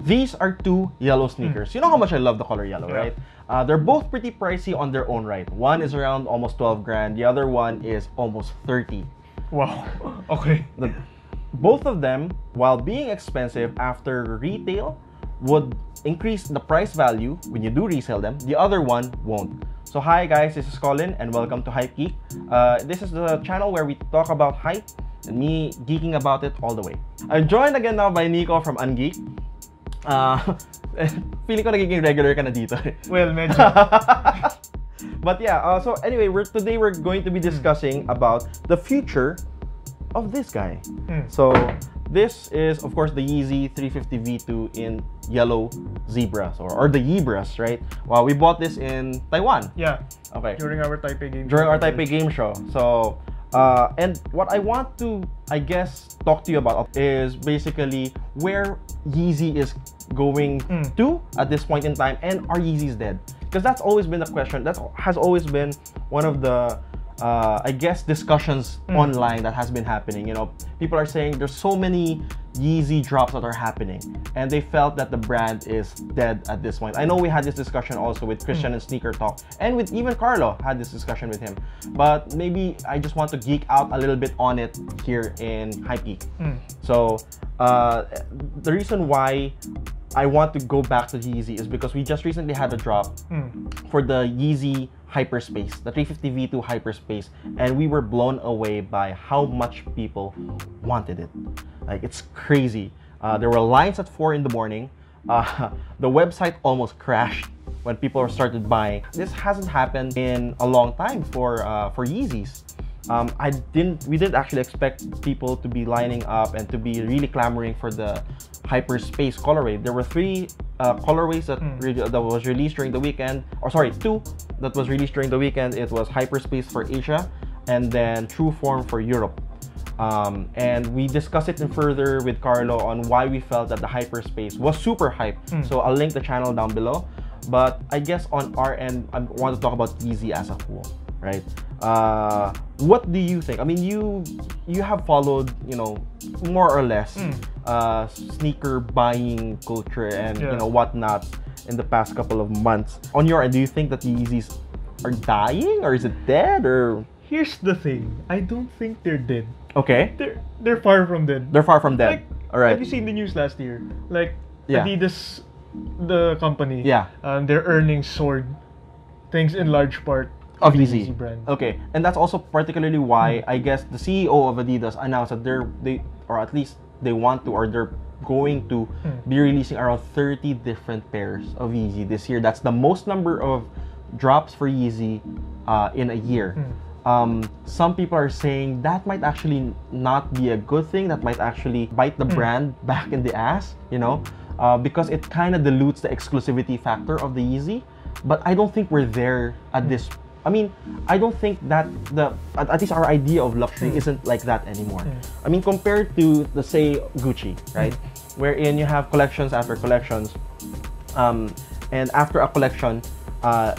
these are two yellow sneakers. You know how much I love the color yellow, right? They're both pretty pricey on their own right. One is around almost 12 grand. The other one is almost 30. Wow. Okay. Both of them, while being expensive after retail, would increase the price value when you do resell them. The other one won't. So hi guys, this is Colin and welcome to HypeGeek. This is the channel where we talk about hype and me geeking about it all the way. I'm joined again now by Nico from Ungeek. Feeling ko nagiging regular ka na dito. Well, medyo. But yeah, so anyway, today we're going to be discussing about the future of this guy. So this is of course the Yeezy 350 V2 in yellow zebras or the Yeebras, right? Well, we bought this in Taiwan. Yeah. Okay. During our Taipei game. During our Taipei game show. So and what I want to, I guess, talk to you about is basically where Yeezy is going to at this point in time, and are Yeezys dead? Because that's always been the question. That has always been one of the I guess discussions online that has been happening. You know, people are saying there's so many Yeezy drops that are happening, and they felt that the brand is dead at this point. I know we had this discussion also with Christian and Sneaker Talk, and with even Carlo had this discussion with him. But maybe I just want to geek out a little bit on it here in HypeGeek. So the reason why I want to go back to Yeezy is because we just recently had a drop for the Yeezy Hyperspace, the 350 V2 Hyperspace, and we were blown away by how much people wanted it. Like, it's crazy. There were lines at 4 in the morning. The website almost crashed when people started buying. This hasn't happened in a long time for Yeezys. We didn't actually expect people to be lining up and to be really clamoring for the Hyperspace colorway. There were 3 colorways that was released during the weekend, or sorry, 2 that was released during the weekend. It was Hyperspace for Asia and then True Form for Europe. And we discussed it in further with Carlo on why we felt that the Hyperspace was super hype. So I'll link the channel down below. But I guess on our end, I want to talk about Yeezy as a whole, right? What do you think? I mean, you have followed, you know, more or less sneaker buying culture and you know whatnot in the past couple of months. On your end, do you think that the Yeezys are dying, or is it dead? Or here's the thing, I don't think they're dead. Okay. They're far from dead. They're far from dead. Like, all right. Have you seen the news last year? Like Adidas, the company, their earnings soared, thanks in large part of the Yeezy brand. Okay, and that's also particularly why I guess the CEO of Adidas announced that they or at least they want to, or they're going to be releasing around 30 different pairs of Yeezy this year. That's the most number of drops for Yeezy in a year. Some people are saying that might actually not be a good thing. That might actually bite the brand back in the ass, you know, because it kind of dilutes the exclusivity factor of the Yeezy. But I don't think we're there at this. I mean, I don't think that at least our idea of luxury isn't like that anymore. I mean, compared to the say Gucci, right, wherein you have collections after collections, and after a collection,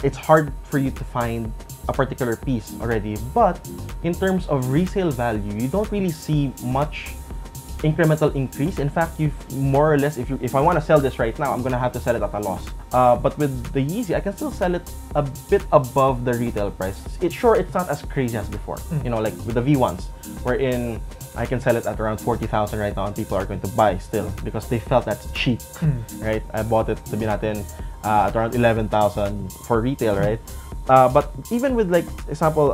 it's hard for you to find a particular piece already. But in terms of resale value, you don't really see much incremental increase. In fact, you more or less, if I want to sell this right now, I'm gonna have to sell it at a loss. But with the Yeezy, I can still sell it a bit above the retail price. It's not as crazy as before. You know, like with the V1s, wherein I can sell it at around 40,000 right now, and people are going to buy still because they felt that's cheap, right? I bought it, sabi natin, at around 11,000 for retail, right? But even with, like, example,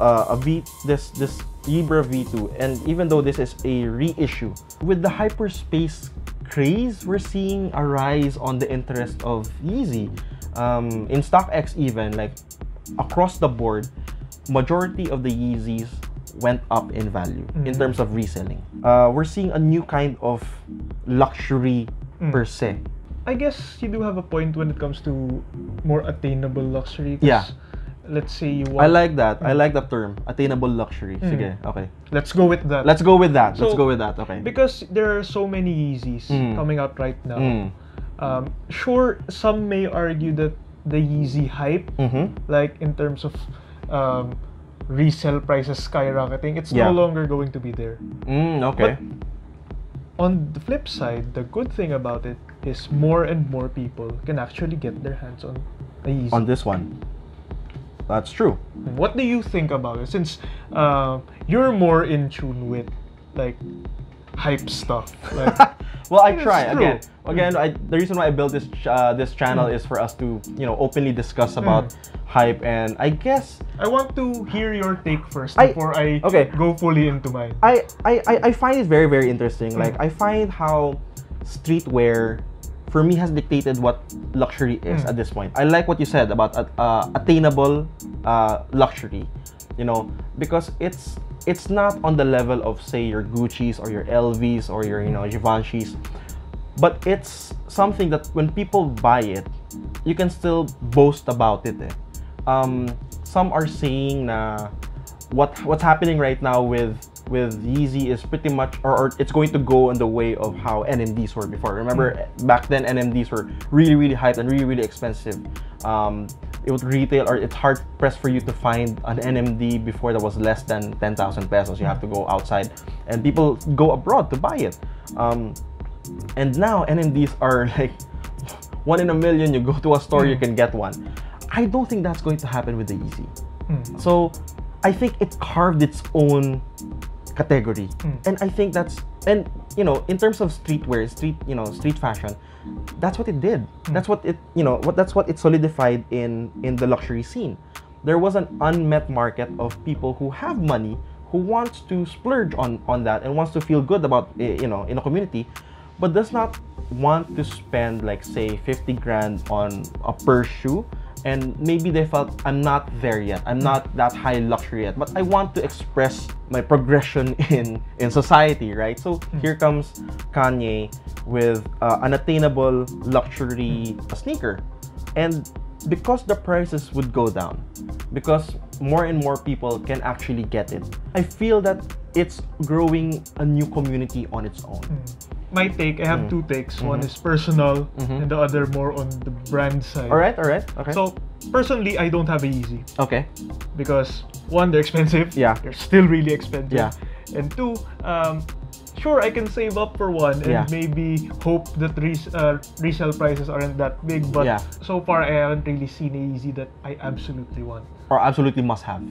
this Libra V2, and even though this is a reissue, with the Hyperspace craze, we're seeing a rise on the interest of Yeezy. In StockX even, like, across the board, majority of the Yeezys went up in value in terms of reselling. We're seeing a new kind of luxury per se. I guess you do have a point when it comes to more attainable luxury. Yeah. Let's say you want... I like that. I like the term, attainable luxury. Sige, okay. Let's go with that. Let's go with that. So, let's go with that, okay. Because there are so many Yeezys coming out right now. Sure, some may argue that the Yeezy Hype, like in terms of resale prices skyrocketing, it's no longer going to be there. Okay. But on the flip side, the good thing about it is more and more people can actually get their hands on a Yeezy. On this one. That's true. What do you think about it? Since you're more in tune with like hype stuff. Like, well, I try true. again. The reason why I built this this channel is for us to openly discuss about hype, and I guess I want to hear your take first before I go fully into mine. I find it very, very interesting. Like, I find how streetwear for me has dictated what luxury is at this point. I like what you said about attainable luxury, because it's not on the level of, say, your Gucci's or your LV's or your Givenchy's, but it's something that when people buy it, you can still boast about it. Some are saying na what's happening right now with Yeezy is pretty much, or it's going to go in the way of how NMDs were before. Remember, back then NMDs were really, really hyped and really, really expensive. It would retail, or it's hard pressed for you to find an NMD before that was less than 10,000 pesos. You have to go outside, and people go abroad to buy it. And now NMDs are like 1 in a million. You go to a store, you can get one. I don't think that's going to happen with the Yeezy. So I think it carved its own category, and I think that's, and in terms of streetwear, street fashion, that's what it did. That's what it that's what it solidified in the luxury scene. There was an unmet market of people who have money, who wants to splurge on that and wants to feel good about in a community, but does not want to spend, like, say, 50 grand on a per shoe. And maybe they felt, I'm not there yet, I'm not that high luxury yet, but I want to express my progression in society, right? So here comes Kanye with an attainable luxury sneaker, and because the prices would go down, because more and more people can actually get it, I feel that it's growing a new community on its own. My take, I have two takes. One is personal, and the other more on the brand side. Alright, okay. So, personally, I don't have a Yeezy. Okay. Because, one, they're expensive. Yeah. They're still really expensive. Yeah. And two, sure, I can save up for one and maybe hope that resale prices aren't that big, but so far I haven't really seen a Yeezy that I absolutely want. Or absolutely must have.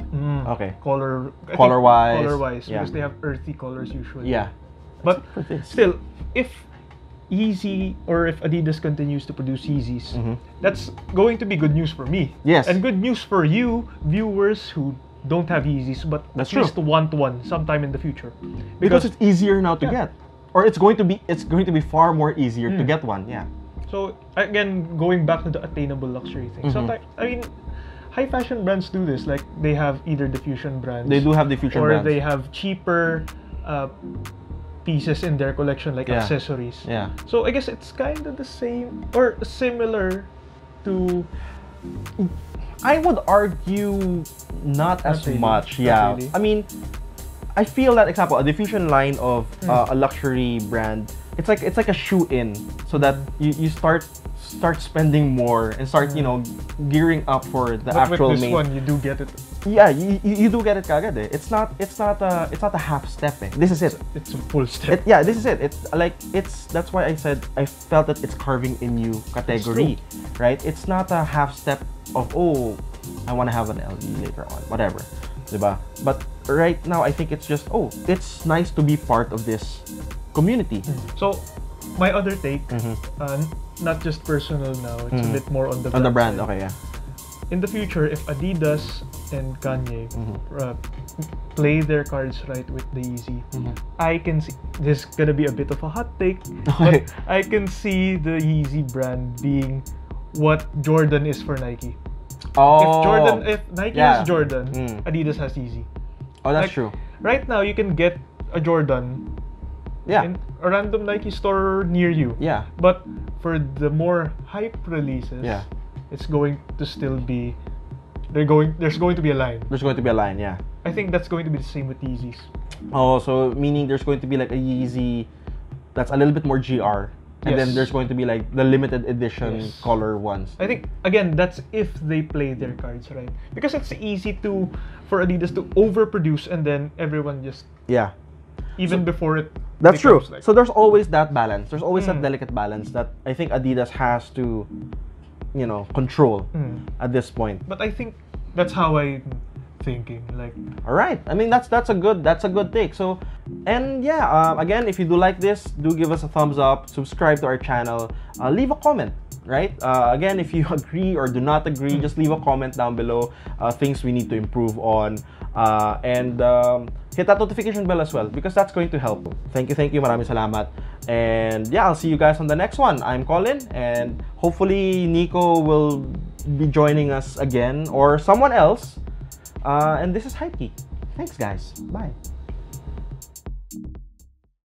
Okay. Color-wise, because they have earthy colors usually. Yeah. But still, if Yeezy or if Adidas continues to produce Yeezys, that's going to be good news for me. Yes. And good news for you, viewers who don't have Yeezys, but at least want one sometime in the future. Because it's easier now to get. Or it's going to be far more easier to get one. Yeah. So again, going back to the attainable luxury thing. Sometimes, I mean, high fashion brands do this. Like, they have either diffusion brands. They do have diffusion brands. Or they have cheaper pieces in their collection, like accessories. Yeah. So I guess it's kind of the same or similar to. I would argue not as really, much. Yeah. Really. I mean, I feel that, example, a diffusion line of a luxury brand, it's like a shoe in, so that you start spending more and start gearing up for the actual with this main. one, you do get it. Yeah, you do get it kagad. It's not a half step. This is it. It's a full step. This is it. That's why I said I felt that it's carving a new category, right? It's not a half step of, oh, I want to have an LV later on, whatever, diba? But right now I think it's just, oh, it's nice to be part of this community. So my other take, not just personal now, it's a bit more on the brand. side. Okay, yeah. In the future, if Adidas and Kanye play their cards right with the Yeezy, I can see, this is gonna be a bit of a hot take, but I can see the Yeezy brand being what Jordan is for Nike. Oh, if Nike has Jordan, Adidas has Yeezy. Oh, that's true. Right now, you can get a Jordan in a random Nike store near you. Yeah. But for the more hype releases, it's going to still be. There's going to be a line. There's going to be a line, yeah. I think that's going to be the same with Yeezys. Oh, so meaning there's going to be like a Yeezy that's a little bit more GR. And then there's going to be like the limited edition color ones. I think, again, that's if they play their cards right. Because it's easy for Adidas to overproduce and then everyone just even before it. That's true. Like, so there's always that balance. There's always that delicate balance that I think Adidas has to, control at this point. But I think that's how I'm thinking. Like, all right. I mean, that's a good take. So, and yeah, again, if you do like this, do give us a thumbs up. Subscribe to our channel. Leave a comment. Right? Again, if you agree or do not agree, just leave a comment down below. Things we need to improve on. And hit that notification bell as well because that's going to help. Thank you. Maraming salamat. And yeah, I'll see you guys on the next one. I'm Colin, and hopefully Nico will be joining us again or someone else. And this is HypeGeek. Thanks, guys. Bye.